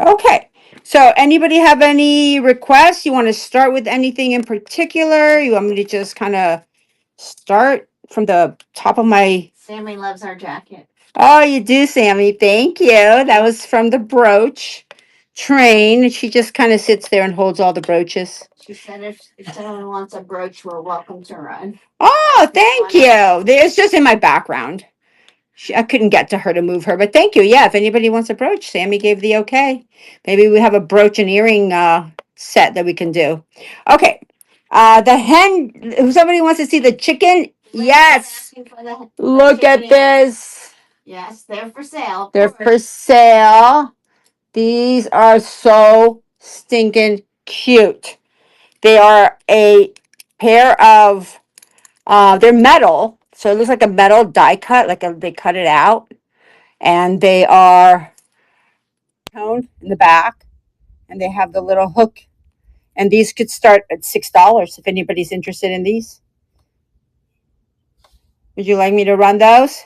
Okay. So anybody have any requests? You want to start with anything in particular? You want me to just kind of start from the top of my... Sammy loves our jacket. Oh, you do, Sammy. Thank you. That was from the brooch train. She just kind of sits there and holds all the brooches. She said if someone wants a brooch, we're welcome to run. Oh, thank you. It's just in my background. I couldn't get to her to move her, but thank you. Yeah, if anybody wants a brooch, Sammy gave the okay. Maybe we have a brooch and earring set that we can do. Okay. The hen, if somebody wants to see the chicken, yes. Look at this. Yes, they're for sale. They're for sale. These are so stinking cute. They are a pair of, they're metal. So it looks like a metal die cut, they cut it out. And they are toned in the back. And they have the little hook. And these could start at $6 if anybody's interested in these. Would you like me to run those?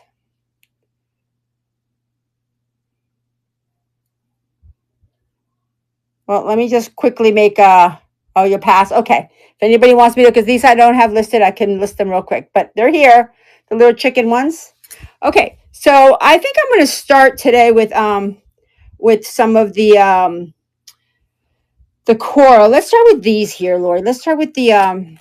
Well, let me just quickly make oh, you'll pass. Okay. If anybody wants me to, because these I don't have listed, I can list them real quick. But they're here, the little chicken ones. Okay. So I think I'm going to start today with some of the coral. Let's start with these here, Lori. Let's start with the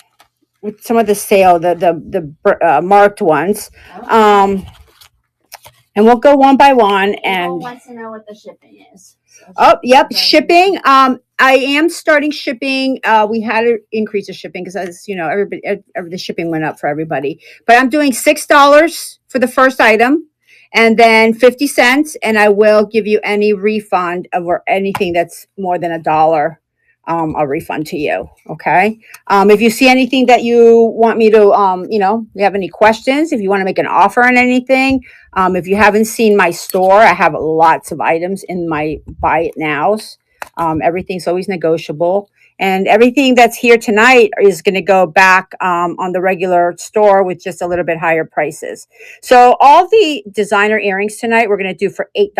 with some of the sale, the marked ones. And we'll go one by one. And wants to know what the shipping is. Oh, yep, shipping. I am starting shipping. We had to increase the shipping because, as you know, the shipping went up for everybody. But I'm doing $6 for the first item, and then 50 cents, and I will give you any refund of or anything that's more than $1. I'll refund to you. Okay. If you see anything that you want me to, you have any questions, if you want to make an offer on anything, if you haven't seen my store, I have lots of items in my buy it nows. Everything's always negotiable. And everything that's here tonight is going to go back on the regular store with just a little bit higher prices. So all the designer earrings tonight, we're going to do for $8.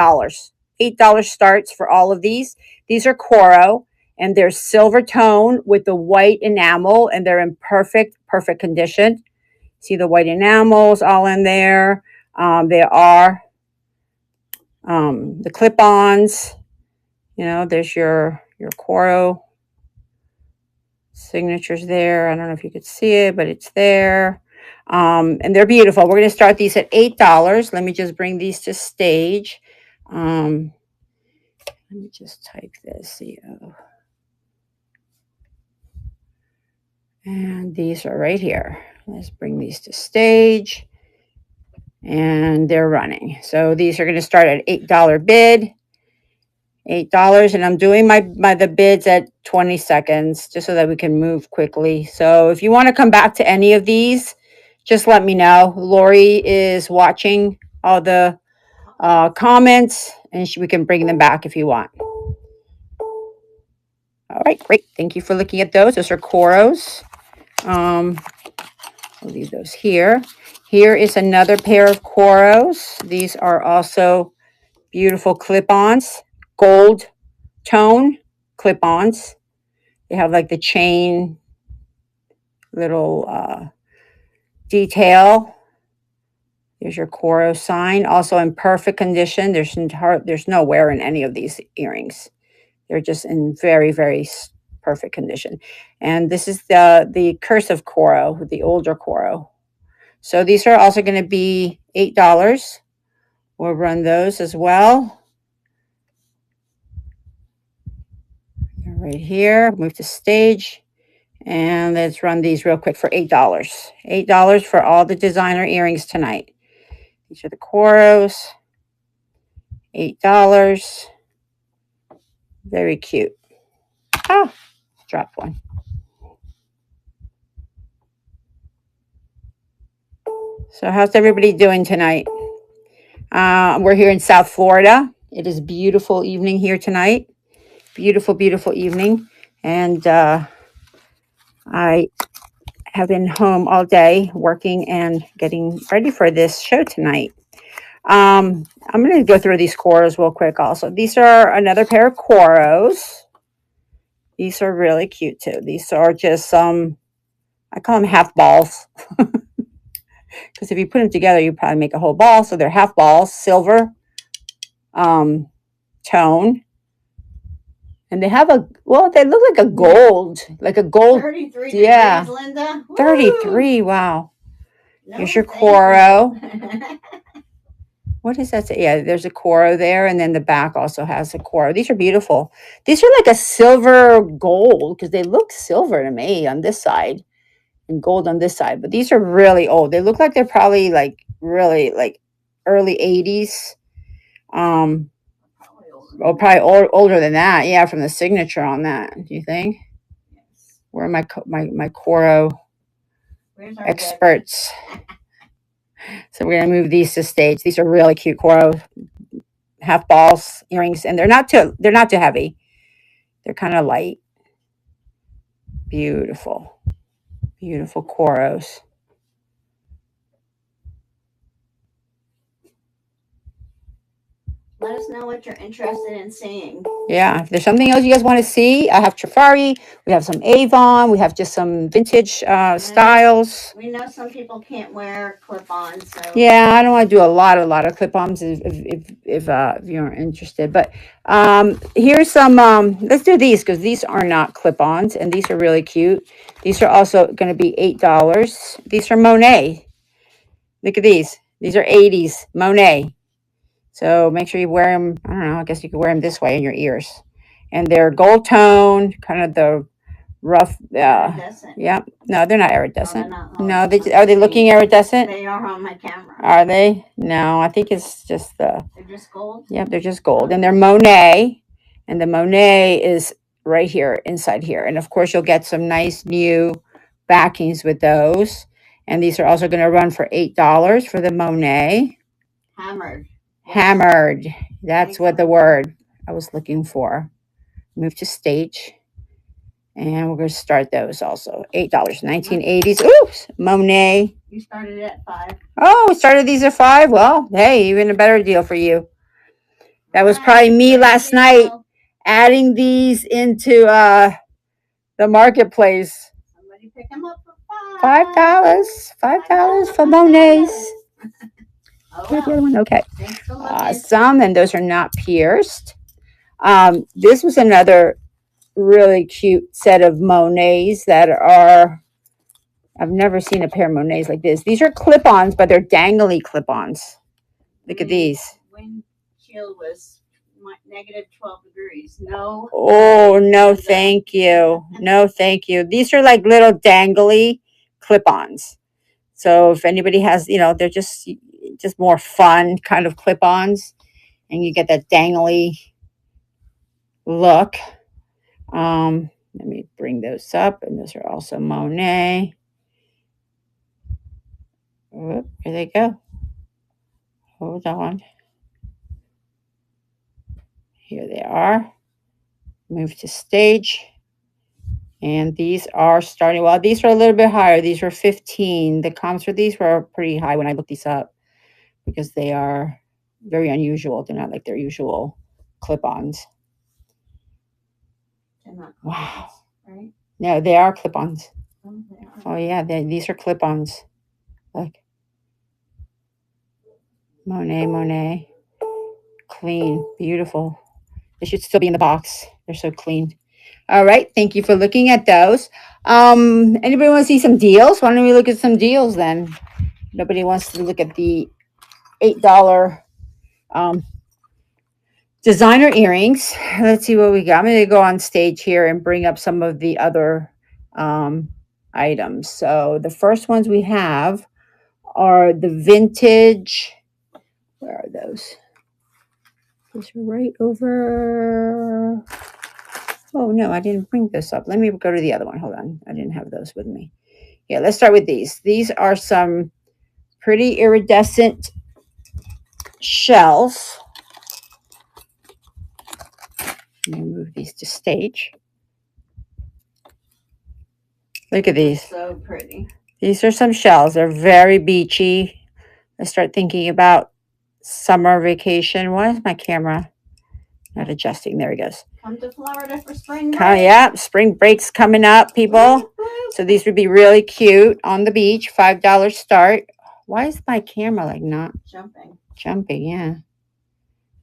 $8 starts for all of these. These are Coro. And they're silver tone with the white enamel, and they're in perfect condition. See the white enamels all in there. They are the clip-ons. There's your Coro signatures there. I don't know if you could see it, but it's there. And they're beautiful. We're going to start these at $8. Let me just bring these to stage. Let me just type this. And these are right here. Let's bring these to stage. And they're running. So these are going to start at $8 bid. $8. And I'm doing the bids at 20 seconds just so that we can move quickly. So if you want to come back to any of these, just let me know. Lori is watching all the comments, and we can bring them back if you want. All right, great. Thank you for looking at those. Those are Coros. I'll leave those here. Here is another pair of Coros. These are also beautiful clip-ons, gold tone clip-ons. They have like the chain little detail. There's your Coro sign, also in perfect condition. There's no wear in any of these earrings. They're just in very, very perfect condition. And this is the cursive Coro, the older Coro. So these are also going to be $8. We'll run those as well. Right here, move to stage. And let's run these real quick for $8. $8 for all the designer earrings tonight. These are the Coros. $8. Very cute. Ah, dropped one. So how's everybody doing tonight? We're here in South Florida. It is a beautiful evening here tonight. Beautiful, beautiful evening. And I have been home all day working and getting ready for this show tonight. I'm going to go through these Coros real quick also. These are another pair of Coros. These are really cute too. These are just some, I call them half balls. Because if you put them together, you probably make a whole ball. So they're half balls, silver tone. And they have a, well, they look like a gold. 33 yeah. degrees, Linda. 33, wow. No, Here's your thank Coro. you. What does that say? Yeah, there's a Coro there, and then the back also has a Coro. These are beautiful. These are like a silver gold because they look silver to me on this side and gold on this side. But these are really old. They look like they're probably like really like early 80s. Probably older than that. Yeah, from the signature on that. Do you think? Yes. Where are my Coro Where's our experts? So we're gonna move these to stage. These are really cute Coro half balls earrings, and they're not too heavy. They're kind of light. Beautiful, beautiful Coros. Let us know what you're interested in seeing. Yeah, if there's something else you guys want to see, I have Trifari, we have some Avon, we have just some vintage styles. We know some people can't wear clip-ons, so Yeah, I don't want to do a lot of clip-ons if you're interested. But here's some. Let's do these because these are not clip-ons, and these are really cute. These are also going to be $8. These are Monet. Look at these. These are 80s Monet. So make sure you wear them. I don't know. I guess you could wear them this way in your ears. And they're gold tone, kind of the rough. iridescent. Yeah. No, they're not iridescent. No, No, are they looking iridescent? They are on my camera. Are they? No, I think it's just the. They're just gold? Yep, they're just gold. And they're Monet. And the Monet is right here, inside here. And of course, you'll get some nice new backings with those. And these are also going to run for $8 for the Monet. Hammered. Hammered. That's what the word I was looking for. Move to stage. And we're going to start those also. $8. 1980s. Oops. Monet. You started at 5. Oh, we started these at 5. Well, hey, even a better deal for you. That was probably me last night adding these into the marketplace. Somebody pick them up for $5. $5 for Monets. Oh, Here's the other one. Okay. well. Some, and those are not pierced. This was another really cute set of Monets that are, I've never seen a pair of Monets like this. These are clip-ons, but they're dangly clip-ons. Look at these. Wind chill was negative 12 degrees. No. Oh, no, thank you. No, thank you. These are like little dangly clip-ons. So if anybody has, they're just more fun kind of clip-ons, and you get that dangly look. Let me bring those up, and those are also Monet. Whoop, here they go. Hold on. Here they are. Move to stage. And these are starting, well, these are a little bit higher. These were 15. The comps for these were pretty high when I looked these up because they are very unusual. They're not like their usual clip-ons. They're not Wow. Right? No, they are clip-ons. Oh, they are. Oh, yeah, these are clip-ons. Look. Monet. Clean. Beautiful. They should still be in the box. They're so clean. All right. Thank you for looking at those. Anybody want to see some deals? Why don't we look at some deals then? Nobody wants to look at the $8 designer earrings. Let's see what we got. I'm going to go on stage here and bring up some of the other items. So the first ones we have are the vintage. Where are those? Those are right over. Oh, no, I didn't bring this up. Let me go to the other one. Hold on. I didn't have those with me. Yeah, let's start with these. These are some pretty iridescent shells. Let me move these to stage. Look at these. So pretty. These are some shells. They're very beachy. I start thinking about summer vacation. Why is my camera not adjusting? There he goes. Come to Florida for spring break. Yeah, spring break's coming up, people. So these would be really cute on the beach. $5 start. Why is my camera like not jumping? Yeah.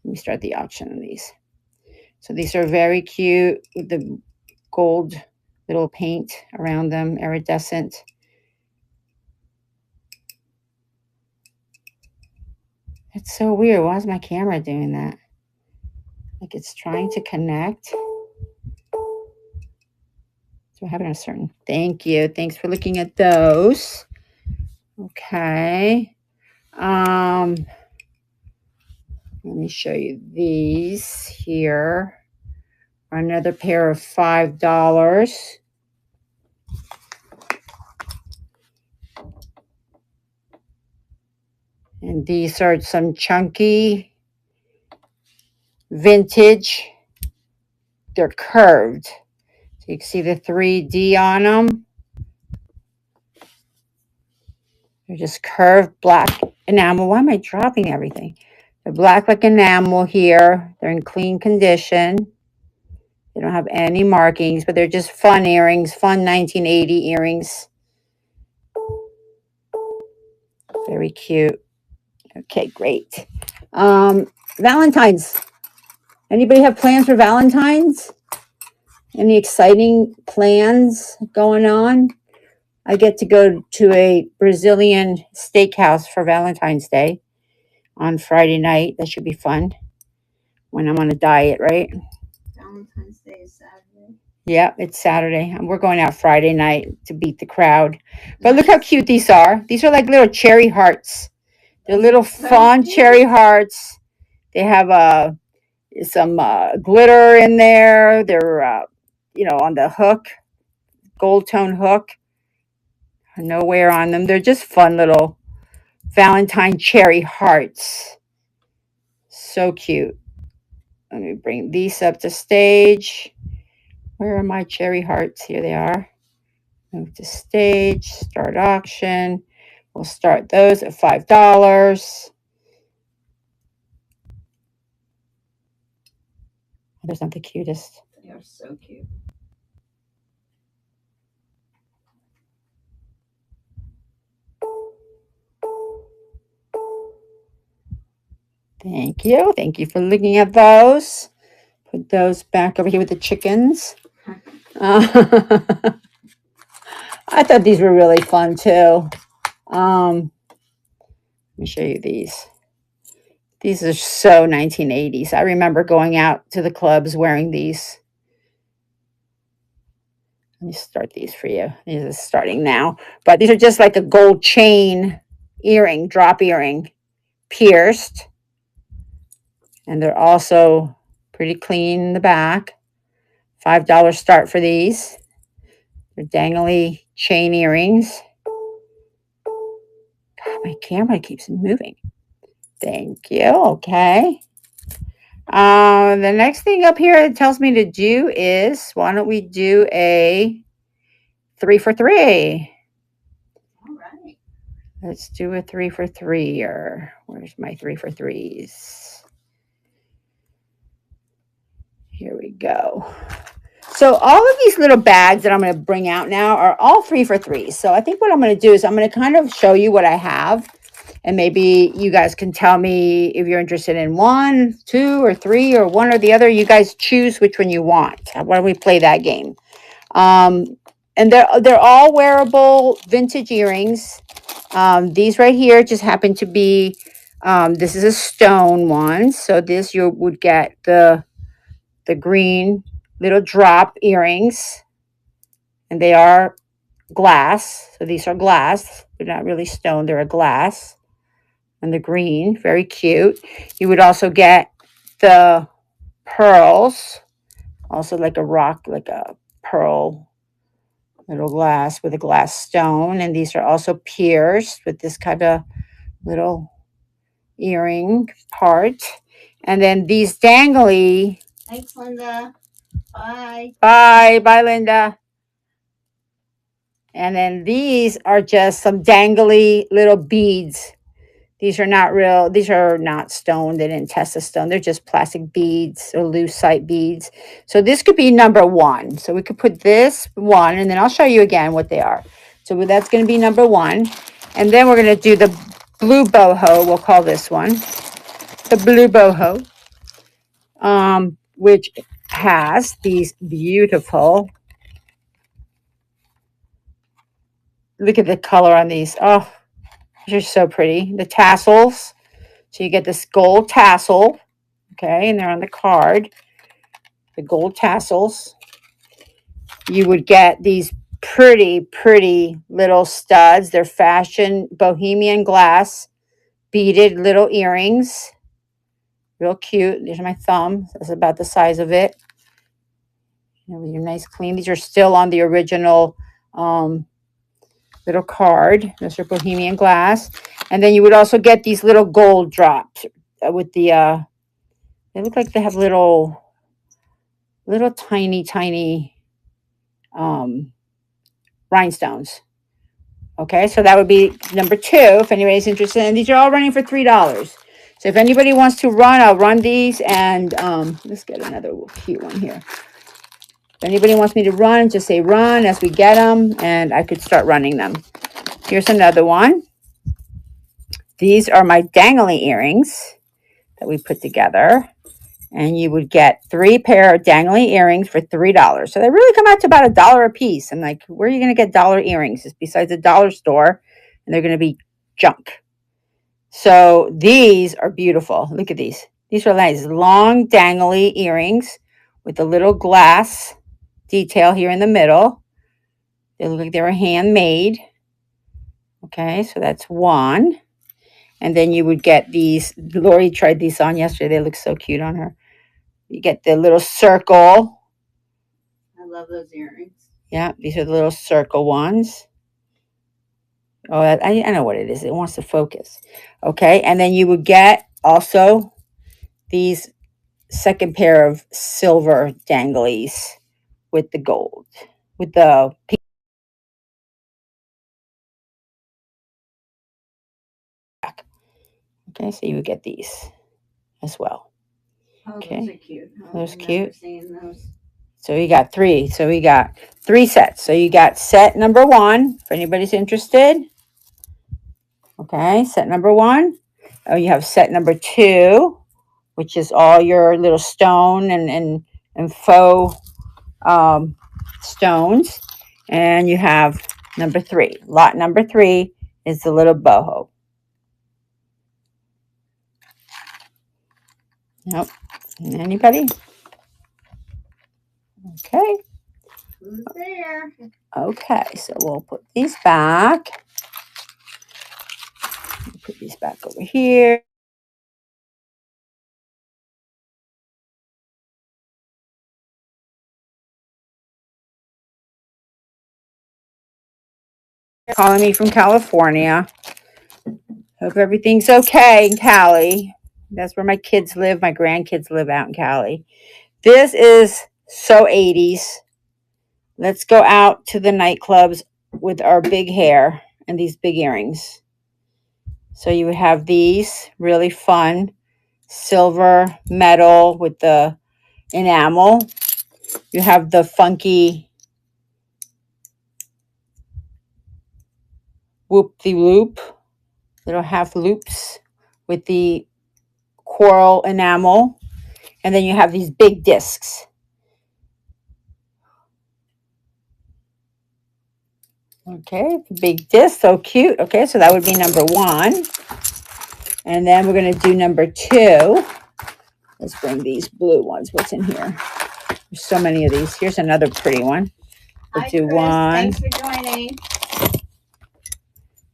Let me start the auction on these. So these are very cute with the gold little paint around them, iridescent. It's so weird. Why is my camera doing that? Like it's trying to connect. So I have it on a certain. Thank you. Thanks for looking at those. Okay. Let me show you these here. Another pair of $5. And these are some chunky vintage. They're curved. So you can see the 3D on them. They're just curved black enamel. Why am I dropping everything? They're black like enamel here. They're in clean condition. They don't have any markings, but they're just fun earrings, fun 1980 earrings. Very cute. Okay, great. Valentine's. Anybody have plans for Valentine's? Any exciting plans going on? I get to go to a Brazilian steakhouse for Valentine's Day on Friday night. That should be fun when I'm on a diet, right? Valentine's Day is Saturday. Yeah, it's Saturday. And we're going out Friday night to beat the crowd. But look how cute these are. These are like little cherry hearts. They're little fun cherry hearts. They have some glitter in there. They're, on the hook, gold tone hook. No wear on them. They're just fun little Valentine cherry hearts. So cute. Let me bring these up to stage. Where are my cherry hearts? Here they are. Move to stage, start auction. We'll start those at $5. Those aren't the cutest. They are so cute. Thank you. Thank you for looking at those. Put those back over here with the chickens. I thought these were really fun too. Let me show you these. These are so 1980s. I remember going out to the clubs wearing these. Let me start these for you. These are starting now. But these are just like a gold chain earring, drop earring, pierced. And they're also pretty clean in the back. $5 start for these. They're dangly chain earrings. God, my camera keeps moving. Thank you. Okay. The next thing up here it tells me to do is, why don't we do a 3 for 3? All right. Let's do a 3 for 3 here. Where's my 3 for 3s? Here we go. So all of these little bags that I'm going to bring out now are all 3 for 3s. So I think what I'm going to do is I'm going to kind of show you what I have. And maybe you guys can tell me if you're interested in 1, 2, or 3, or one or the other. You guys choose which one you want. Why don't we play that game? And they're all wearable vintage earrings. These right here just happen to be, this is a stone one. So this you would get the green little drop earrings. And they are glass. So these are glass. They're not really stone. They're a glass. And the green, very cute. You would also get the pearls, also like a rock, like a pearl little glass with a glass stone. And these are also pierced with this kind of little earring part. And then these dangly. Thanks, Linda. Bye. Bye, Linda. And then these are just some dangly little beads. These are not real. These are not stone. They didn't test the stone. They're just plastic beads or lucite beads. So this could be number one. So we could put this one, and then I'll show you again what they are. So that's going to be number one. And then we're going to do the blue boho. We'll call this one the blue boho, which has these beautiful, look at the color on these. Oh, these are so pretty. The tassels. So you get this gold tassel, okay, and they're on the card. The gold tassels. You would get these pretty, pretty little studs. They're fashion bohemian glass beaded little earrings. Real cute. There's my thumb. That's about the size of it. Your nice clean. These are still on the original little card. Those are bohemian glass. And then you would also get these little gold drops with the they look like they have little tiny rhinestones. Okay, so that would be number two if anybody's interested. And these are all running for $3. So if anybody wants to run, I'll run these. And let's get another cute one here. If anybody wants me to run, just say run as we get them, and I could start running them. Here's another one. These are my dangly earrings that we put together. And you would get 3 pair of dangly earrings for $3. So they really come out to about $1 a piece. I'm like, where are you going to get dollar earrings? It's besides a dollar store, and they're going to be junk. So these are beautiful. Look at these. These are nice long dangly earrings with a little glass detail here in the middle. They look like they were handmade. Okay, so that's one. And then you would get these. Lori tried these on yesterday. They look so cute on her. You get the little circle. I love those earrings. Yeah, these are the little circle ones. Oh, I know what it is. It wants to focus. Okay, and then you would get also these second pair of silver danglies with the gold, with the pink. Okay, so you would get these as well. Oh, Okay. those are cute. Those cute. Seen those. So we got 3. So we got 3 sets. So you got set number 1, if anybody's interested. Okay, set number 1. Oh, you have set number 2, which is all your little stone and faux stones. And you have number 3. Lot number 3 is the little boho. Nope. Anybody? Okay. Who's there? Okay, so we'll put these back. Put these back over here. Calling me from California. Hope everything's okay in Cali. That's where my kids live. My grandkids live out in Cali. This is so 80s. Let's go out to the nightclubs with our big hair and these big earrings. So you would have these really fun silver metal with the enamel. You have the funky whoop-de-loop, little half loops with the coral enamel. And then you have these big discs. Okay, big disc, so cute. Okay, so that would be number 1. And then we're going to do number 2. Let's bring these blue ones. What's in here? There's so many of these. Here's another pretty one. We'll do Chris. 1. Thanks for joining.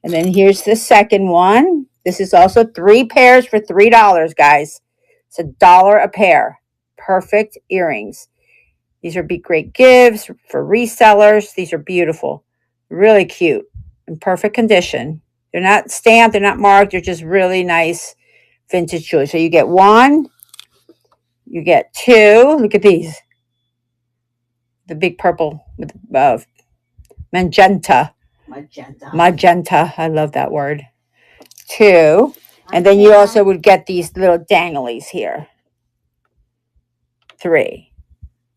And then here's the second one. This is also 3 pairs for $3, guys. It's $1 a pair. Perfect earrings. These are great gifts for resellers. These are beautiful. Really cute. In perfect condition. They're not stamped. They're not marked. They're just really nice vintage jewelry. So you get 1. You get 2. Look at these. The big purple with magenta. Magenta. Magenta. I love that word. 2. And then you also would get these little danglies here. 3.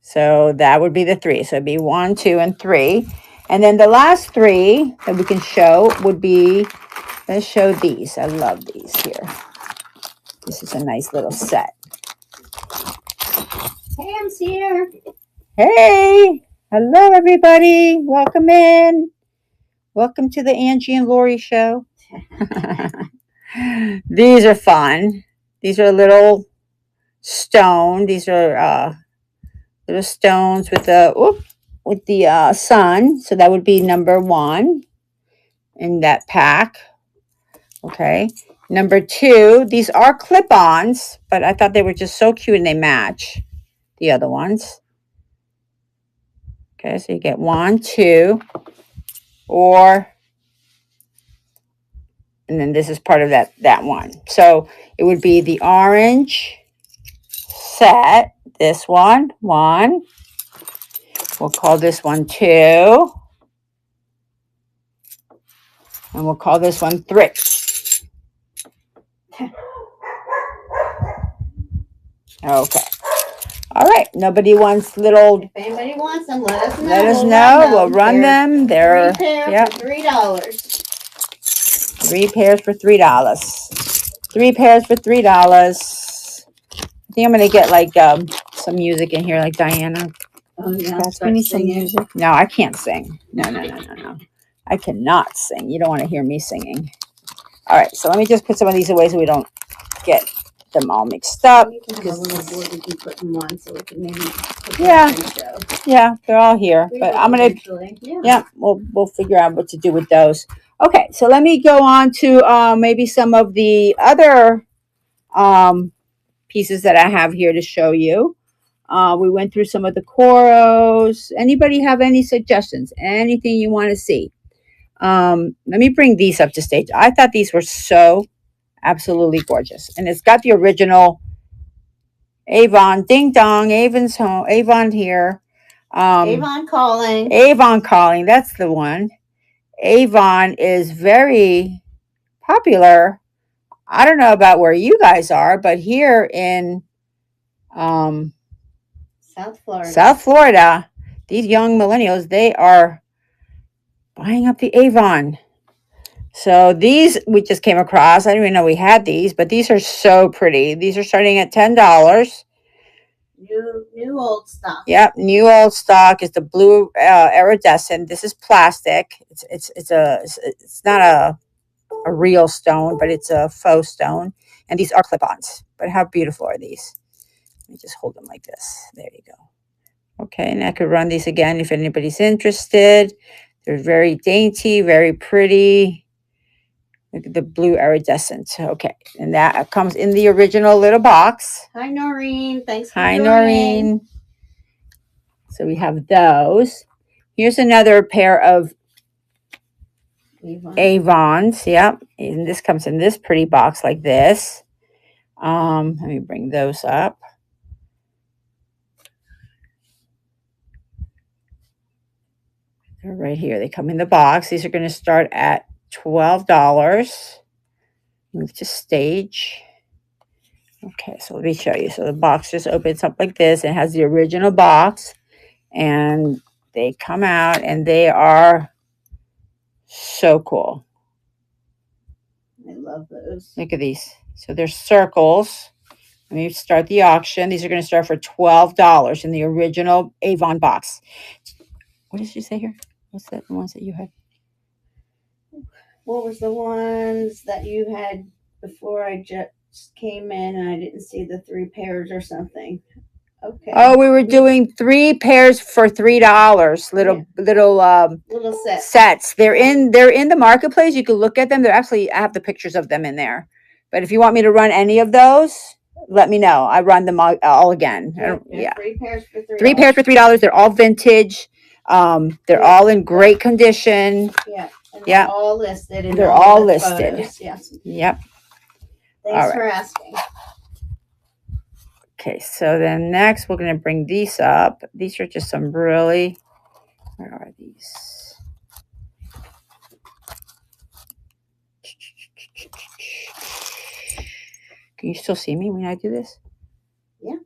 So that would be the 3. So it'd be 1, 2, and 3. And then the last 3 that we can show would be, let's show these. I love these here. This is a nice little set. Pam's here. Hey, hello everybody. Welcome in. Welcome to the Angie and Lori show. These are fun. These are little stone. These are little stones with the sun. So that would be number 1 in that pack. Okay. Number 2, these are clip-ons, but I thought they were just so cute and they match the other ones. Okay, so you get 1, 2, and then this is part of that one. So it would be the orange set. This one. We'll call this one 2. And we'll call this one 3. Okay. All right. Nobody wants little. If anybody wants them, let us know. Let us know. We'll run them. They're 3 pairs for $3. 3 pairs for $3. 3 pairs for $3. I think I'm gonna get like some music in here, like Diana. Oh yeah, We need some music. No, I can't sing. No. I cannot sing. You don't want to hear me singing. All right, so let me just put some of these away so we don't get them all mixed up. We can have a little board we can put in one so we can maybe put Yeah. that in the show. Yeah, they're all here. We But will I'm gonna eventually. yeah, we'll figure out what to do with those. Okay, so let me go on to maybe some of the other pieces that I have here to show you. We went through some of the coros. Anybody have any suggestions? Anything you want to see? Let me bring these up to stage. I thought these were so absolutely gorgeous. And it's got the original Avon. Ding dong. Avon's home. Avon here. Avon calling. Avon calling. That's the one. Avon is very popular. I don't know about where you guys are, but here in South Florida, these young millennials, they are buying up the Avon. So these we just came across. I didn't even know we had these, but these are so pretty. These are starting at $10. New old stuff. Yep, new old stock is the blue iridescent. This is plastic. It's not a real stone, but it's a faux stone. And these are clip-ons. But how beautiful are these? Let me just hold them like this. There you go. Okay, and I could run these again if anybody's interested. They're very dainty, very pretty. Look at the blue iridescent. Okay, and that comes in the original little box. Hi, Noreen. Thanks for Hi, joining. Noreen. So we have those. Here's another pair of Avons. Yep, and this comes in this pretty box like this. Let me bring those up. They're right here. They come in the box. These are going to start at $12. Move to stage. Okay, so let me show you. So the box just opens up like this. It has the original box, and they come out, and they are so cool. I love those. Look at these. So they're circles. Let me start the auction. These are going to start for $12 in the original Avon box. What did you say here? What's that? The ones that you had? What was the ones that you had before I just came in and I didn't see the 3 pairs or something? Okay. Oh, we were doing 3 pairs for $3. Little sets. They're in the marketplace. You can look at them. I have the pictures of them in there. But if you want me to run any of those, let me know. I run them all again. Yeah. 3 pairs for $3. 3 pairs for $3. They're all vintage. They're all in great condition. Yeah. And Yeah. they're all listed. They're all listed. Photos. Yes. Yep. Thanks for asking. Okay, so then next we're going to bring these up. These are just some really, where are these? Can you still see me when I do this? Yeah.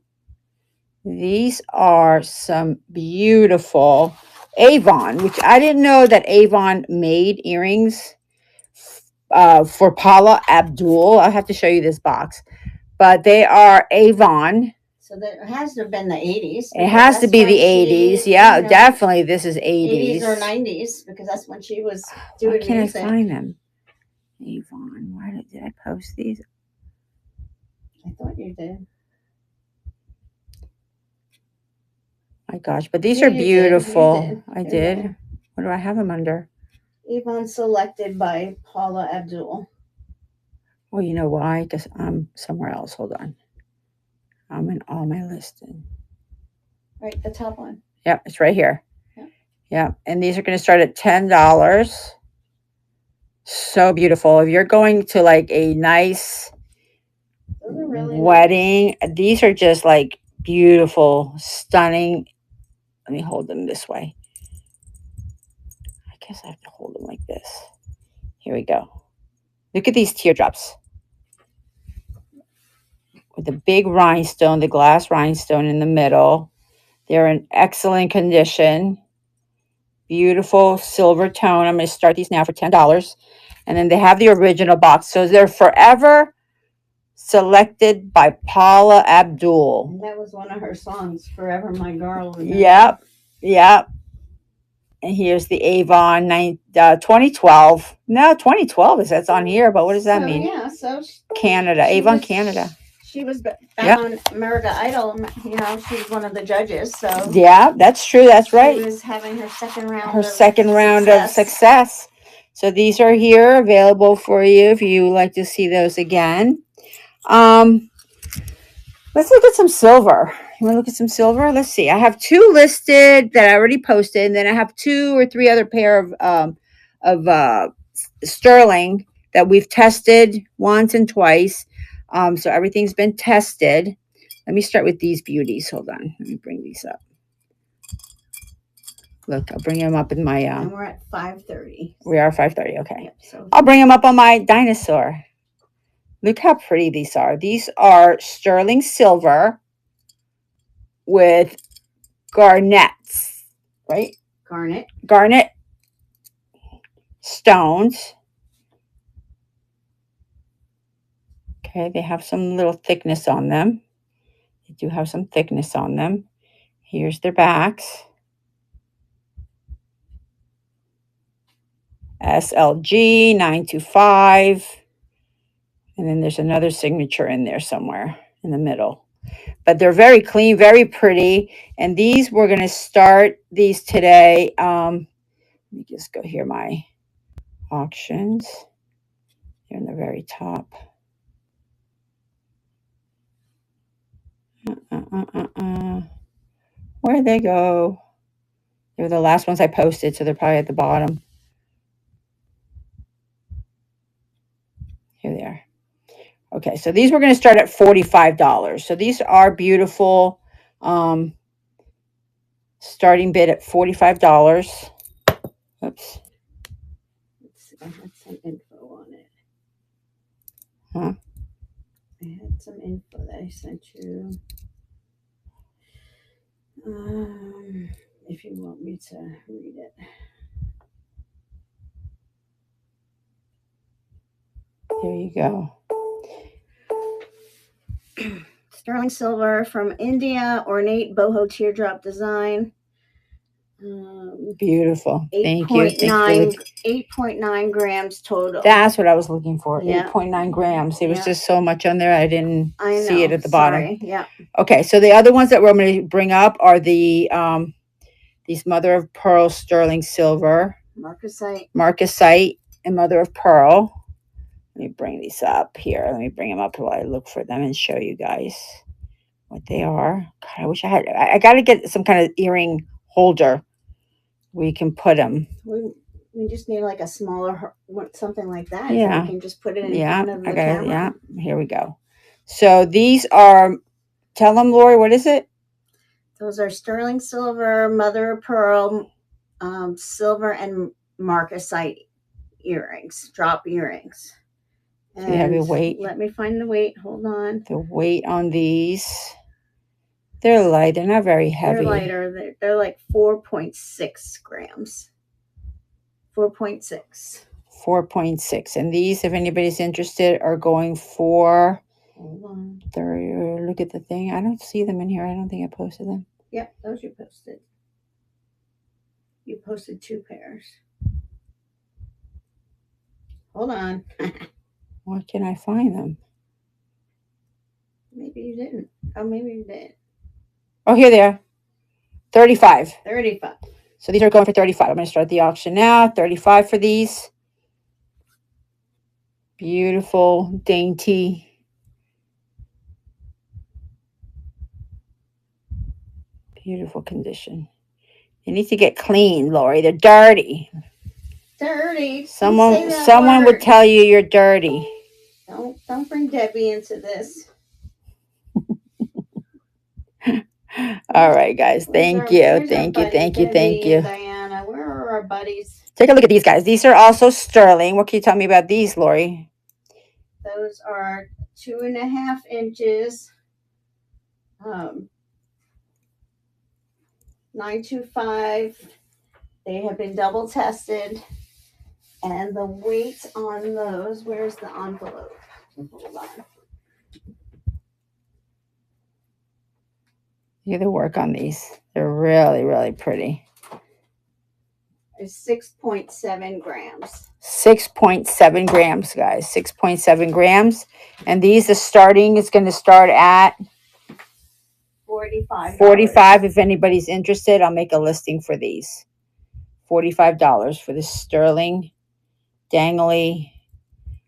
These are some beautiful Avon, which I didn't know that Avon made earrings for Paula Abdul. I'll have to show you this box. But they are Avon. So that has to have been the 80s. It has to be the 80s. Yeah, definitely this is 80s. 80s or 90s, because that's when she was Why doing can't music. I find them? Avon. Why did I post these? I thought you did. My gosh, but these Yeah, are you did. beautiful. You did. I They're did. there. What do I have them under? Avon selected by Paula Abdul. Oh, you know why? Because I'm somewhere else. Hold on. I'm in all my listing. Right, the top one. Yep, it's right here. Yep. Yep, and these are going to start at $10. So beautiful. If you're going to like a nice Really wedding, nice. these are just like beautiful, stunning. Let me hold them this way. I guess I have to hold them like this. Here we go. Look at these teardrops. With the big rhinestone, the glass rhinestone in the middle. They're in excellent condition. Beautiful silver tone. I'm going to start these now for $10. And then they have the original box. So they're forever selected by Paula Abdul. That was one of her songs, Forever My Girl. Yep. Yep. And here's the Avon 2012. No, 2012 is that's on here, but what does that mean? Yeah, so Canada, Avon, Canada. She was back on America Idol. You know, she was one of the judges. So yeah, that's true. That's right. She was having her second round. Of success. So these are here available for you if you like to see those again. Let's look at some silver. You want to look at some silver? Let's see. I have 2 listed that I already posted, and then I have 2 or 3 other pair of sterling that we've tested once and twice. So everything's been tested. Let me start with these beauties. Hold on. Let me bring these up. Look, I'll bring them up in my. And we're at 5:30. We are 5:30. Okay. Yep, so I'll bring them up on my dinosaur. Look how pretty these are. These are sterling silver with garnets, right? Garnet stones. Okay, they have some little thickness on them. They do have some thickness on them. Here's their backs. SLG 925. And then there's another signature in there somewhere in the middle. But they're very clean, very pretty. And these, we're going to start these today. Let me just go here, my auctions. They're in the very top. Where'd they go? They were the last ones I posted, so they're probably at the bottom. Here they are. Okay, so these we're going to start at $45. So these are beautiful. Starting bid at $45. Oops. Let's see, I had some info on it. Huh? I had some info that I sent you. If you want me to read it. There you go. Sterling silver from India, ornate boho teardrop design. Beautiful. Thank you. 8.9 grams total. That's what I was looking for. Yeah. 8.9 grams. There was just so much on there. I didn't see it at the Sorry. bottom. Yeah. Okay. So the other ones that we're going to bring up are the these mother of pearl sterling silver. Marcasite and mother of pearl. Let me bring these up here. Let me bring them up while I look for them and show you guys what they are. God, I wish I got to get some kind of earring holder where you can put them. We just need like a smaller, something like that. Yeah. So we can just put it in front of the camera. Yeah, here we go. So these are, tell them, Lori, what is it? Those are sterling silver, mother of pearl, silver, and marcasite earrings, drop earrings. So you have your weight. Let me find the weight. Hold on. The weight on these. They're light. They're not very heavy. They're lighter. They're like 4.6 grams. 4.6. 4.6. And these, if anybody's interested, are going for... Hold on. Look at the thing. I don't see them in here. I don't think I posted them. Yep, those you posted. You posted 2 pairs. Hold on. Why can't I find them? Maybe you didn't. Oh, maybe you did. Oh, here they are. 35. 35. So these are going for 35. I'm going to start the auction now. 35 for these. Beautiful, dainty. Beautiful condition. They need to get clean, Lori. They're dirty. Dirty. Someone would tell you you're dirty. Don't bring Debbie into this. All right, guys. Thank you. Thank you. Diana, where are our buddies? Take a look at these guys. These are also sterling. What can you tell me about these, Lori? Those are 2.5 inches. 925. They have been double tested. And the weight on those, where's the envelope? Hold on. Look at the work on these. They're really, really pretty. It's 6.7 grams. 6.7 grams, guys. 6.7 grams. And these, is going to start at $45. $45. If anybody's interested, I'll make a listing for these. $45 for the sterling dangly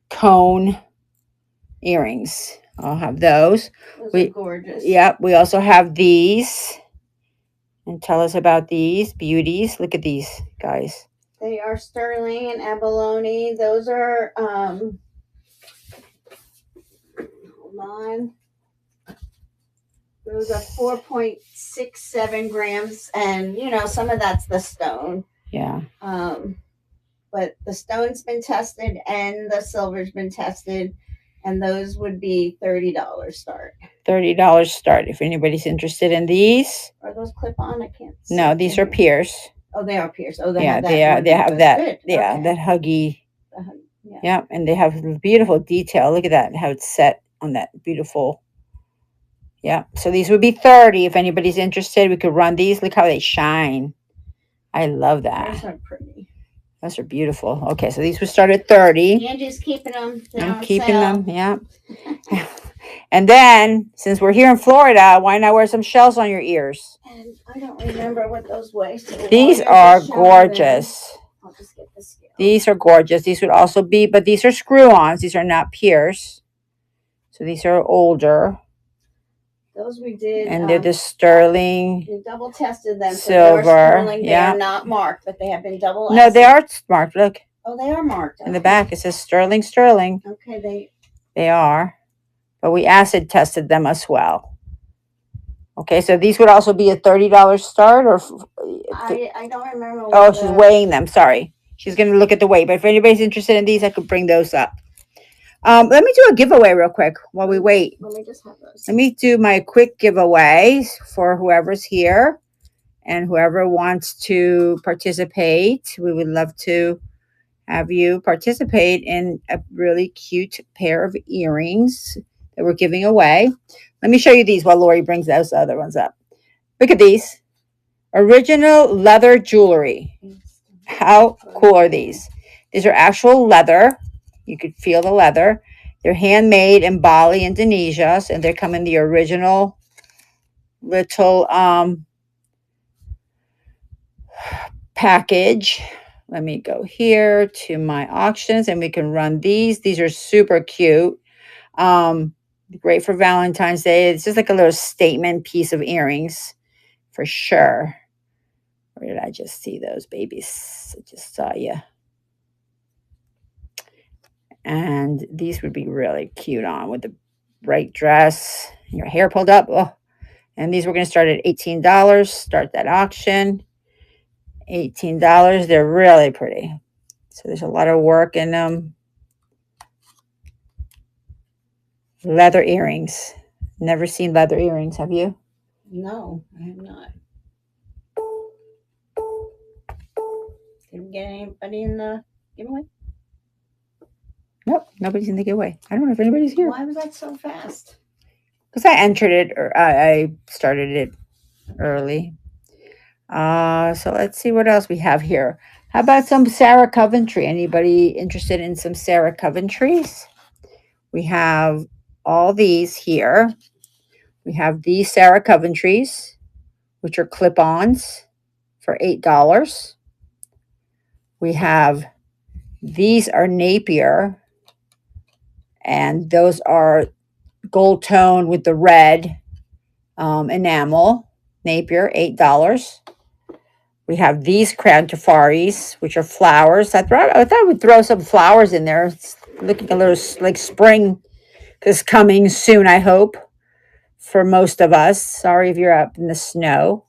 cone earrings. I'll have those. Those are gorgeous. Yep. We also have these. And tell us about these beauties. Look at these, guys. They are sterling and abalone. Those are hold on. Those are 4.67 grams, and some of that's the stone. Yeah. But the stone's been tested and the silver's been tested, and those would be $30 start. $30 start if anybody's interested in these. Are those clip-on? I can't see. No, these are Pierce. Oh, they are Pierce. Oh, they have that. They have that. Good. Yeah, okay. That huggy. Yeah, and they have beautiful detail. Look at that, how it's set on that beautiful. Yeah, so these would be 30 if anybody's interested. We could run these. Look how they shine. I love that. Those are pretty. Those are beautiful. Okay, so these would start at 30. Angie's keeping them. I'm keeping them. Yeah. And then, since we're here in Florida, why not wear some shells on your ears? And I don't remember what those weigh. So these are gorgeous. I'll just get the scale. These are gorgeous. These would also be, but these are screw-ons. These are not Pierce. So these are older. Those we did. And they're the sterling. We double tested them. Silver. So sterling. They are not marked, but they have been double. No, they are marked. Look. Oh, they are marked. In the back, it says sterling, sterling. Okay, they are. But we acid tested them as well. Okay, so these would also be a $30 start, or I don't remember. Oh, she's weighing them. Sorry, she's going to look at the weight. But if anybody's interested in these, I could bring those up. Let me do a giveaway real quick while we wait. Let me just have those. Let me do my quick giveaway for whoever's here and whoever wants to participate. We would love to have you participate in a really cute pair of earrings that we're giving away. Let me show you these while Lori brings those other ones up. Look at these. Original leather jewelry. How cool are these? These are actual leather. You could feel the leather. They're handmade in Bali, Indonesia, and they come in the original little package. Let me go here to my auctions, and we can run these. These are super cute. Great for Valentine's Day. It's just like a little statement piece of earrings for sure. Where did I just see those babies? I just saw you. And these would be really cute on with the bright dress, your hair pulled up. Oh. And these we're going to start at $18. Start that auction. $18. They're really pretty. So there's a lot of work in them. Leather earrings. Never seen leather earrings, have you? No, I have not. Did we get anybody in the giveaway? Nope, nobody's in the giveaway. I don't know if anybody's here. Why was that so fast? Because I entered it, or I started it early. So let's see what else we have here. How about some Sarah Coventry? Anybody interested in some Sarah Coventrys? We have all these here. We have these Sarah Coventrys, which are clip-ons for $8. We have these are Napier, and those are gold tone with the red enamel. Napier, $8. We have these Crown Tafaris, which are flowers. I thought we'd throw some flowers in there. It's looking a little like spring is coming soon, I hope, for most of us. Sorry if you're up in the snow.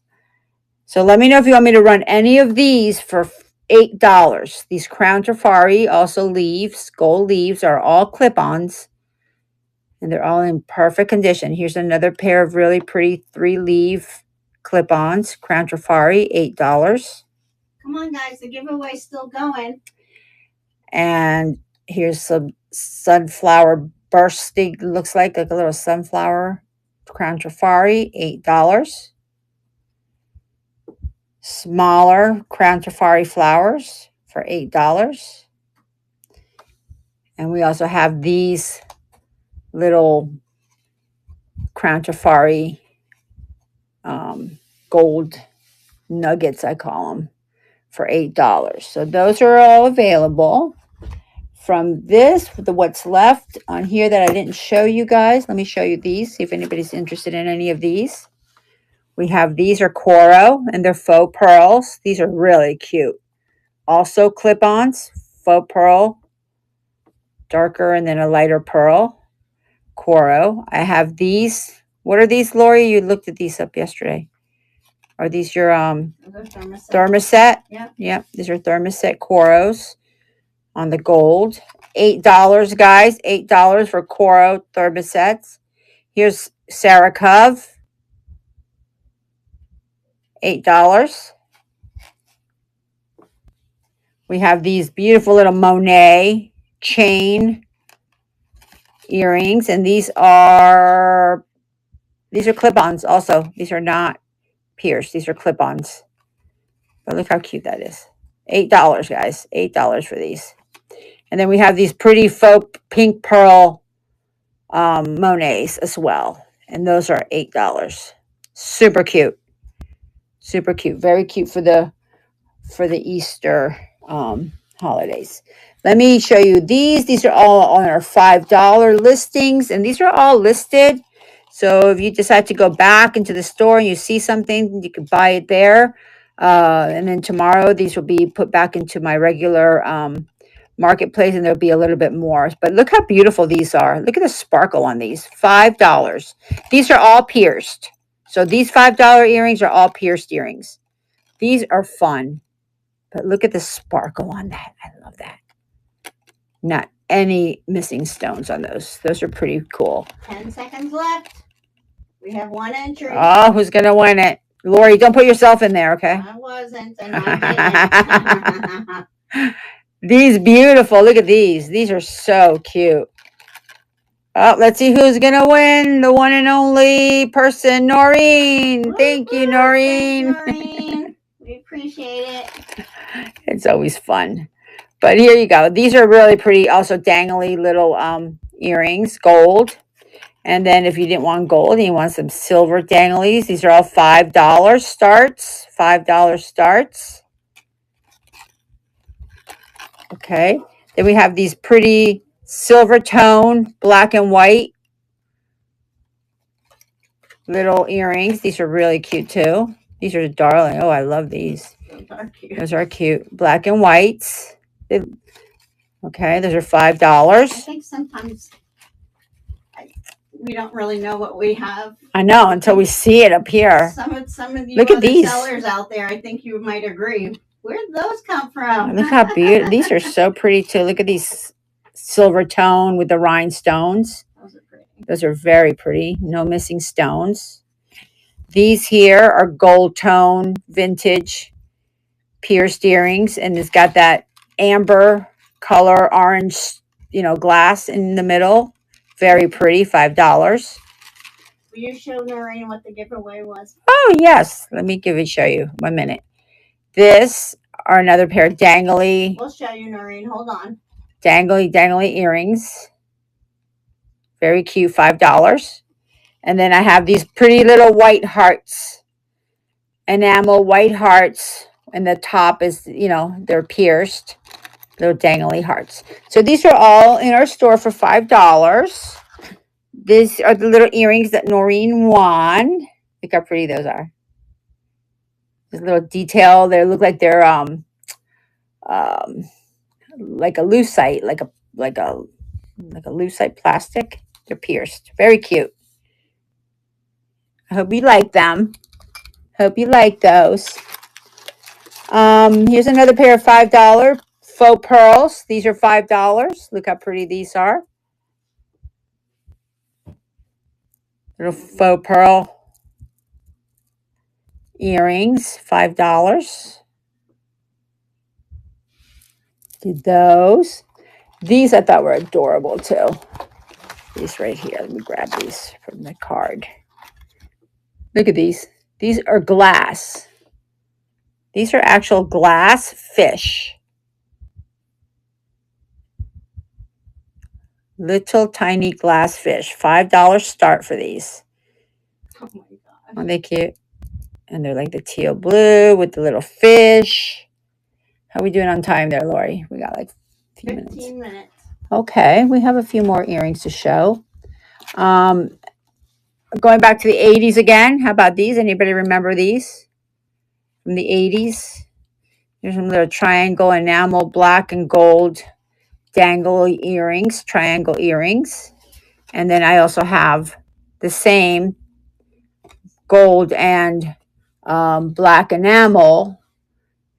So let me know if you want me to run any of these for $8. These Crown Tafari, also leaves, gold leaves, are all clip-ons. And they're all in perfect condition. Here's another pair of really pretty 3-leaf clip-ons. Crown Tafari, $8. Come on, guys, the giveaway's still going. And here's some sunflower bursting, looks like a little sunflower. Crown Tafari, $8. Smaller Crown Tafari flowers for $8. And we also have these little Crown Tafari gold nuggets, I call them, for $8. So those are all available. From this, what's left on here that I didn't show you guys, let me show you these, see if anybody's interested in any of these. We have, these are Coro, and they're faux pearls. These are really cute. Also clip-ons, faux pearl, darker, and then a lighter pearl. Coro. I have these. What are these, Lori? You looked at these up yesterday. Are these your thermoset? Yep. Yep. These are thermoset Coros on the gold. $8, guys. $8 for Coro thermosets. Here's Sarah Cove. $8. We have these beautiful little Monet chain earrings, and these are clip-ons also. These are not pierced. These are clip-ons. But look how cute that is. $8, guys. $8 for these. And then we have these pretty faux pink pearl Monets as well. And those are $8. Super cute. Super cute. Very cute for the Easter holidays. Let me show you these. These are all on our $5 listings, and these are all listed. So if you decide to go back into the store and you see something, you can buy it there. And then tomorrow, these will be put back into my regular marketplace, and there'll be a little bit more. But look how beautiful these are. Look at the sparkle on these. $5. These are all pierced. So these $5 earrings are all pierced earrings. These are fun. But look at the sparkle on that. I love that. Not any missing stones on those. Those are pretty cool. 10 seconds left. We have one entry. Oh, who's going to win it? Lori, don't put yourself in there, okay? I wasn't, and I didn't. These beautiful. Look at these. These are so cute. Oh, let's see who's going to win. The one and only person, Noreen. Thank you, Noreen. Thanks, Noreen. We appreciate it. It's always fun. But here you go. These are really pretty, also dangly little earrings, gold. And then if you didn't want gold and you want some silver danglies, these are all $5 starts. $5 starts. Okay. Then we have these pretty silver tone, black and white little earrings. These are really cute too. These are darling. Oh, I love these. Those are cute. Black and whites. Okay, those are $5. I think sometimes we don't really know what we have. I know, until we see it up here. Some of you Look at other these sellers out there, I think you might agree. Where did those come from? Look how beautiful. These are so pretty too. Look at these silver tone with the rhinestones. Those are pretty. Those are very pretty. No missing stones. These here are gold tone vintage pierced earrings, and it's got that amber color orange, glass in the middle. Very pretty, $5. Will you show Noreen what the giveaway was? Oh yes, let me show you. 1 minute. This are another pair of dangly. We'll show you, Noreen. Hold on. Dangly earrings. Very cute, $5. And then I have these pretty little white hearts, enamel white hearts, and the top is, they're pierced, little dangly hearts. So these are all in our store for $5. These are the little earrings that Noreen won. Look how pretty those are. This little detail. They look like they're like a lucite, like a lucite plastic. They're pierced. Very cute. I hope you like them. Hope you like those. Here's another pair of $5 faux pearls. These are $5. Look how pretty these are. Little faux pearl earrings, $5. Did those. These I thought were adorable too. These right here. Let me grab these from the card. Look at these. These are glass. These are actual glass fish. Little tiny glass fish. $5 start for these. Oh my God. Aren't they cute? And they're like the teal blue with the little fish. How are we doing on time there, Lori? We got like a few 15 minutes. Okay, we have a few more earrings to show. Going back to the 80s again. How about these? Anybody remember these from the 80s? There's some little triangle enamel black and gold dangle earrings, triangle earrings. And then I also have the same gold and black enamel.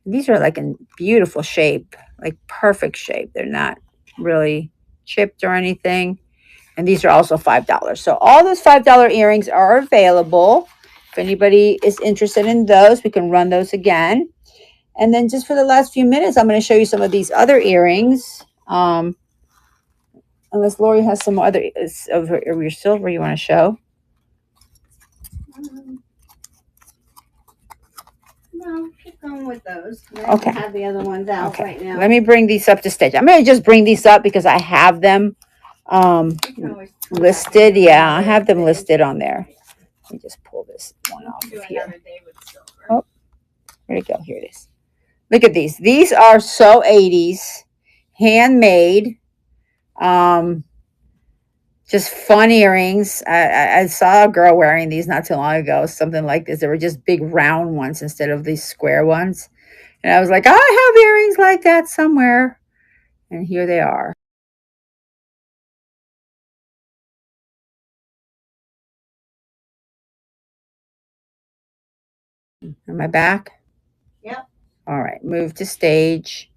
These are like in beautiful shape, like perfect shape. They're not really chipped or anything. And these are also $5. So all those $5 earrings are available. If anybody is interested in those, we can run those again. And then just for the last few minutes, I'm going to show you some of these other earrings. Unless Lori has some other over your silver you want to show. No, keep going with those. Okay. I have the other ones out right now. Let me bring these up to stage. I'm going to just bring these up because I have them listed. Yeah, I have them listed on there. Let me just pull this one off of here. Oh, where'd it go? Here it is. Look at these. These are so 80s, handmade. Just fun earrings. I saw a girl wearing these not too long ago, something like this. They were just big round ones instead of these square ones. And I was like, I have earrings like that somewhere. And here they are. Am I back? Yep. All right, move to stage.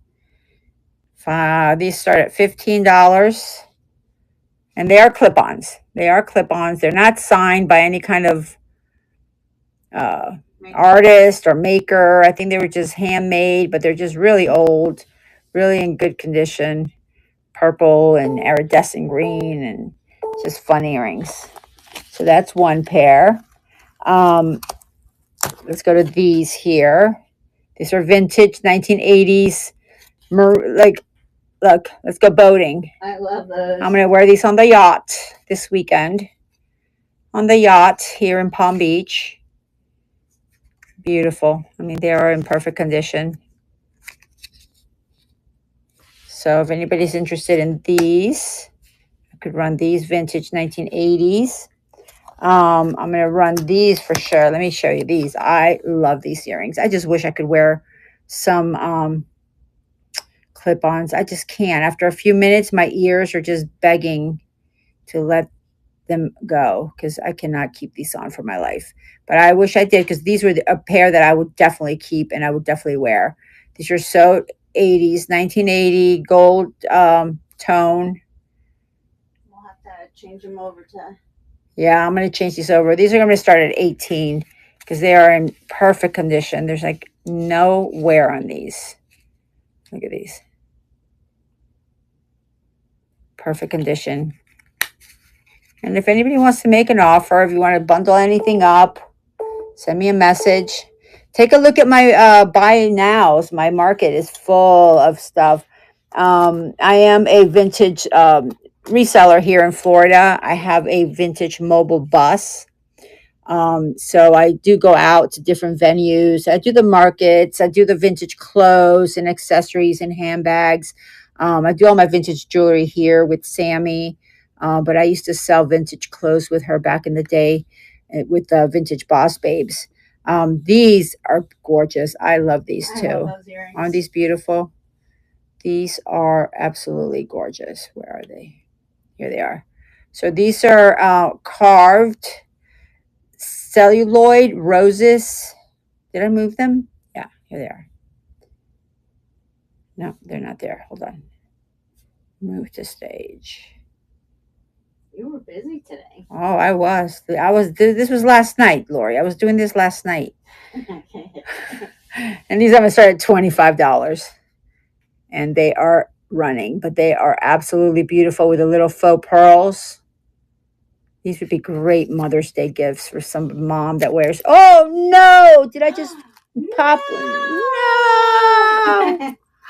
These start at $15. And they are clip-ons. They are clip-ons. They're not signed by any kind of artist or maker. I think they were just handmade, but they're just really old, really in good condition. Purple and iridescent green and just fun earrings. So that's one pair. Let's go to these here. These are vintage 1980s. Look, let's go boating. I love those. I'm going to wear these on the yacht this weekend. On the yacht here in Palm Beach. Beautiful. I mean, they are in perfect condition. So if anybody's interested in these, I could run these vintage 1980s. I'm going to run these for sure. Let me show you these. I love these earrings. I just wish I could wear some clip-ons. I just can't. After a few minutes, my ears are just begging to let them go because I cannot keep these on for my life. But I wish I did because these were a pair that I would definitely keep and I would definitely wear. These are so 80s, 1980 gold tone. We'll have to change them over to. Yeah, I'm going to change these over. These are going to start at 18 because they are in perfect condition. There's like no wear on these. Look at these. Perfect condition. And if anybody wants to make an offer, if you want to bundle anything up, send me a message. Take a look at my buy nows. My market is full of stuff. I am a vintage reseller here in Florida. I have a vintage mobile bus. So I do go out to different venues. I do the markets. I do the vintage clothes and accessories and handbags. I do all my vintage jewelry here with Sammy. But I used to sell vintage clothes with her back in the day with the vintage boss babes. These are gorgeous. I love these I too. love those earrings. Aren't these beautiful? These are absolutely gorgeous. Where are they? Here they are. So these are carved celluloid roses. Did I move them? Yeah, here they are. No, they're not there. Hold on. Move to stage. You were busy today. Oh, I was. This was last night, Lori. I was doing this last night. And these I'm going to start at $25. And they are running, but they are absolutely beautiful with the little faux pearls. These would be great Mother's Day gifts for some mom that wears. Oh, no. Did I just pop?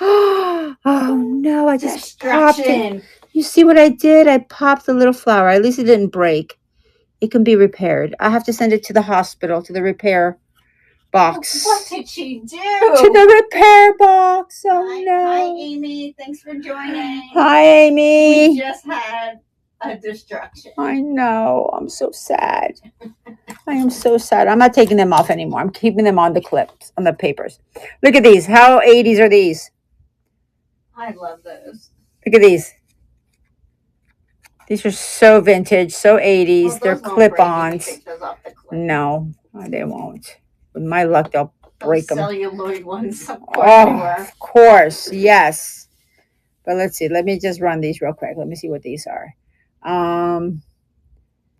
No. Oh, no. I just popped it. You see what I did? I popped the little flower. At least it didn't break. It can be repaired. I have to send it to the hospital, to the repair box. What did she do? To the repair box. Oh, no. Hi, Amy. Thanks for joining. Hi, Amy. We just had a destruction. I know. I'm so sad. I am so sad. I'm not taking them off anymore. I'm keeping them on the clips, on the papers. Look at these. How 80s are these? I love those. Look at these. These are so vintage, so 80s. Well, they're clip-ons. No, they won't. With my luck, they'll break them. Celluloid ones. Of course. Yes. But let's see. Let me just run these real quick. Let me see what these are.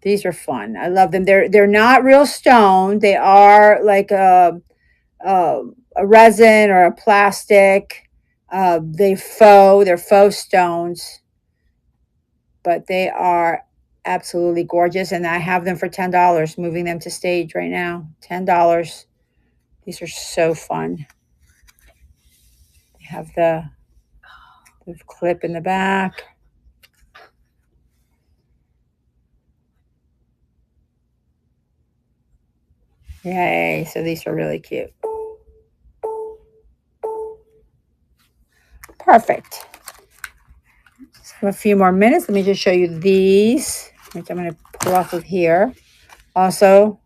These are fun. I love them. They're not real stone. They are like a resin or a plastic. They're faux stones. But they are absolutely gorgeous. And I have them for $10, moving them to stage right now. $10. These are so fun. They have the clip in the back. Yay. So these are really cute. Perfect. Just have a few more minutes. Let me just show you these, which I'm going to pull off of here. Also,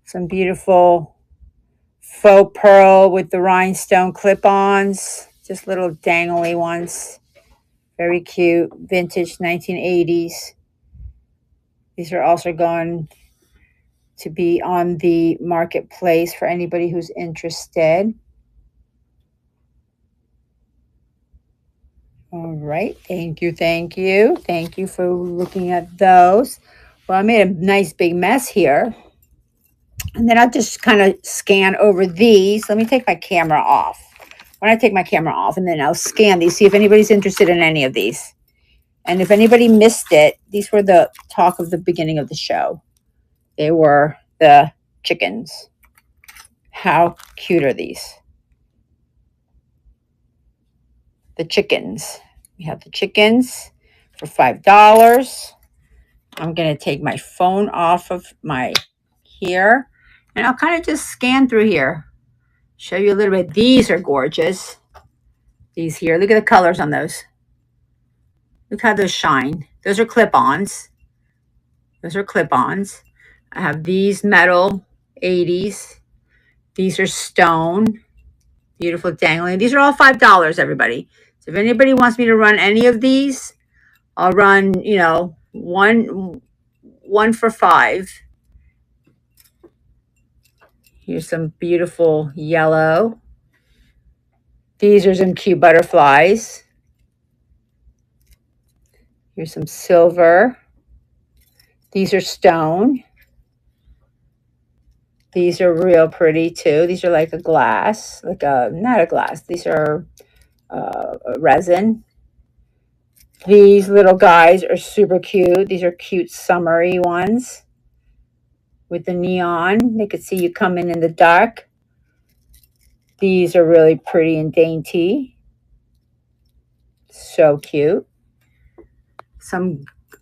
some beautiful faux pearl with the rhinestone clip-ons. Just little dangly ones. Very cute. Vintage 1980s. These are also going to be on the marketplace for anybody who's interested. All right. Thank you. Thank you. Thank you for looking at those. Well, I made a nice big mess here. And then I'll just kind of scan over these. Let me take my camera off. When I take my camera off, and then I'll scan these, see if anybody's interested in any of these. And if anybody missed it, these were the talk of the beginning of the show. They were the chickens. How cute are these? The chickens. We have the chickens for $5. I'm going to take my phone off of my here. And I'll kind of just scan through here. Show you a little bit. These are gorgeous. These here. Look at the colors on those. Look how those shine. Those are clip-ons. Those are clip-ons. I have these metal 80s. These are stone. Beautiful dangling. These are all $5, everybody. So if anybody wants me to run any of these, I'll run, you know, one for $5. Here's some beautiful yellow. These are some cute butterflies. Here's some silver. These are stone. These are real pretty too. These are like a glass, not a glass. These are resin. These little guys are super cute. These are cute summery ones with the neon. They could see you coming in the dark. These are really pretty and dainty. So cute.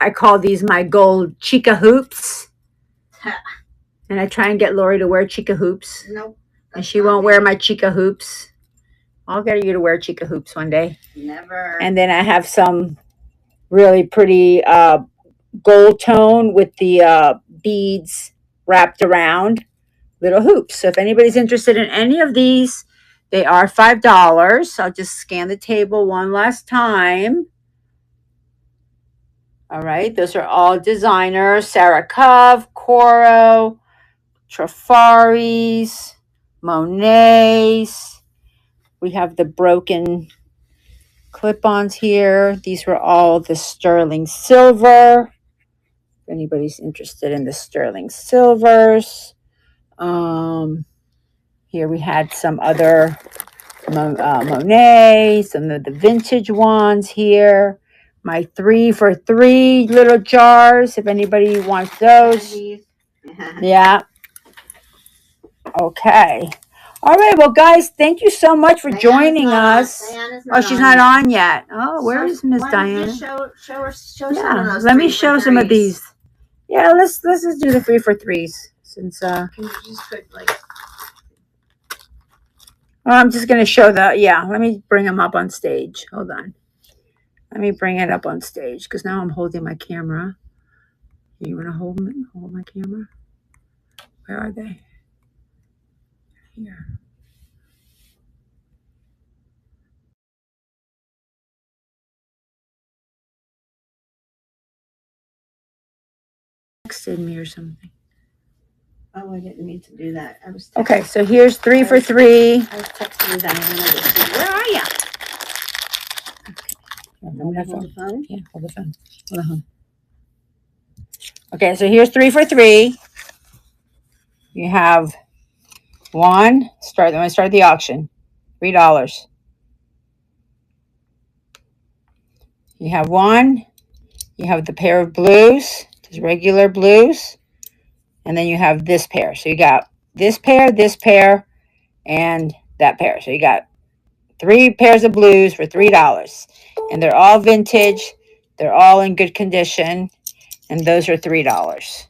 I call these my gold chica hoops. And I try and get Lori to wear chica hoops. Nope. And she won't wear my chica hoops. I'll get you to wear chica hoops one day. Never. And then I have some really pretty gold tone with the beads wrapped around little hoops. So if anybody's interested in any of these, they are $5. I'll just scan the table one last time. All right, those are all designers. Sarah Cove, Coro, Trafaris, Monets. We have the broken clip-ons here. These were all the sterling silver. If anybody's interested in the sterling silvers. Here we had some other Monet, some of the vintage ones here. My 3 for $3 little jars, if anybody wants those. Yeah. Okay. All right. Well, guys, thank you so much for joining us. Oh, she's not on yet. Oh, where is Miss Diana? Yeah, let me show some of these. Yeah, let's just do the 3 for 3s since Can you just put like? I'm just going to show let me bring them up on stage. Hold on. Let me bring it up on stage because now I'm holding my camera. You want to hold my camera? Where are they? Here. Texted me or something. Oh, I didn't mean to do that. I was okay. So here's 3 for 3. I was texting Diana. Where are you? Hold the phone. Yeah, hold the phone. Hold on. Okay, so here's 3 for 3. You have one. I'm going to start the auction. $3. You have one. You have the pair of blues, just regular blues, and then you have this pair. So you got this pair, and that pair. So you got 3 pairs of blues for $3, and they're all vintage. They're all in good condition, and those are $3.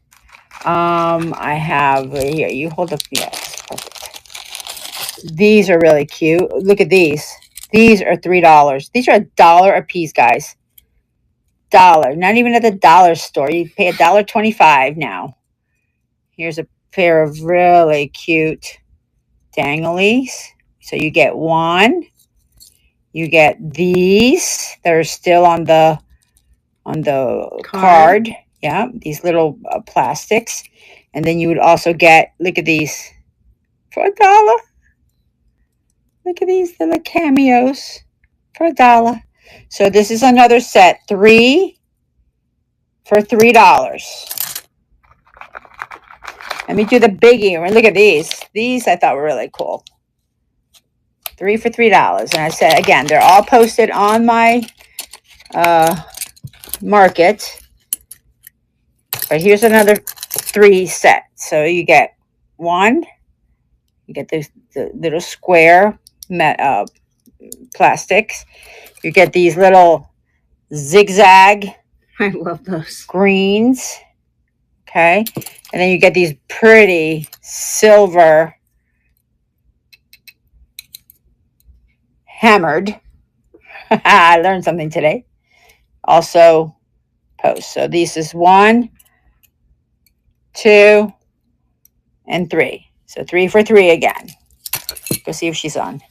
I have here. You hold up. Yes, perfect. These are really cute. Look at these. These are $3. These are $1 a piece, guys. $1. Not even at the dollar store. You pay $1.25 now. Here's a pair of really cute danglies. So you get one. You get these that are still on the card. Yeah, these little plastics. And then you would also get, look at these, for $1. Look at these little cameos for $1. So this is another set, 3 for $3. Let me do the biggie. Look at these. These I thought were really cool. 3 for $3. And I said, again, they're all posted on my market. But here's another 3 set. So you get one. You get the little square plastics. You get these little zigzag. I love those. Greens. Okay. And then you get these pretty silver hammered. I learned something today. Also post. So this is 1, 2, and 3. So 3 for 3 again. Go see if she's on.